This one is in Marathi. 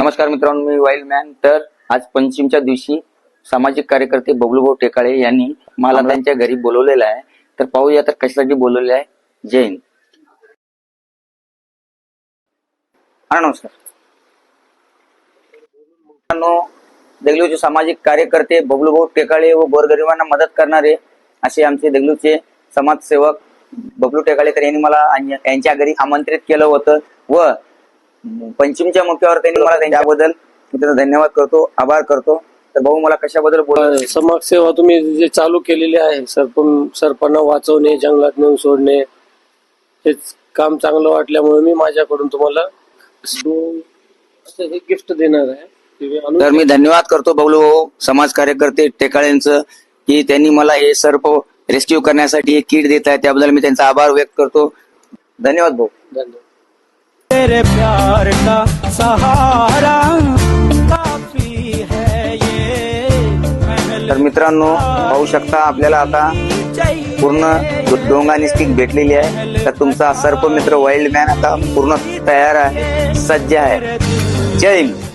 नमस्कार मित्रांनो, मी वाईल्ड मॅन. तर आज पंचमीच्या दिवशी सामाजिक कार्यकर्ते बबलूभाऊ टेकाळे यांनी मला त्यांच्या घरी बोलवलेलं आहे. तर पाहूया तर कशासाठी बोलवले आहे. जय हिंद. नमस्कार मित्रांनो, देगलूरचे सामाजिक कार्यकर्ते बबलूभाऊ टेकाळे व गोरगरिबांना मदत करणारे असे आमचे देगलूरचे समाजसेवक बबलू टेकाळेकर यांनी मला यांच्या घरी आमंत्रित केलं होतं व पंचमीच्या मुख्यावर त्यांनी मला त्यांच्याबद्दल धन्यवाद करतो, आभार करतो. तर भाऊ, मला कशाबद्दल बोलायचं? समाजसेवा तुम्ही जे चालू केलेली आहे, सरपांना वाचवणे, जंगलात नेऊन सोडणे, हेच काम चांगलं वाटल्यामुळे मी माझ्याकडून तुम्हाला हे गिफ्ट देणार आहे. तर मी धन्यवाद करतो बबलू भाऊ समाज कार्यकर्ते टेकाळेंचं की त्यांनी मला हे सर्प रेस्क्यू करण्यासाठी एक किट देत आहे. त्याबद्दल मी त्यांचा आभार व्यक्त करतो. धन्यवाद भाऊ. धन्यवाद. तेरे प्यार का सहारा काफी है ये. तर मित्रांनो, पाहू शकता आपल्याला आता पूर्ण डोंगा स्टिक भेटलेली आहे. तर तुमचा सर्प मित्र वाईल्ड मॅन आता पूर्ण तयार आहे, सज्ज आहे. जय हिंद.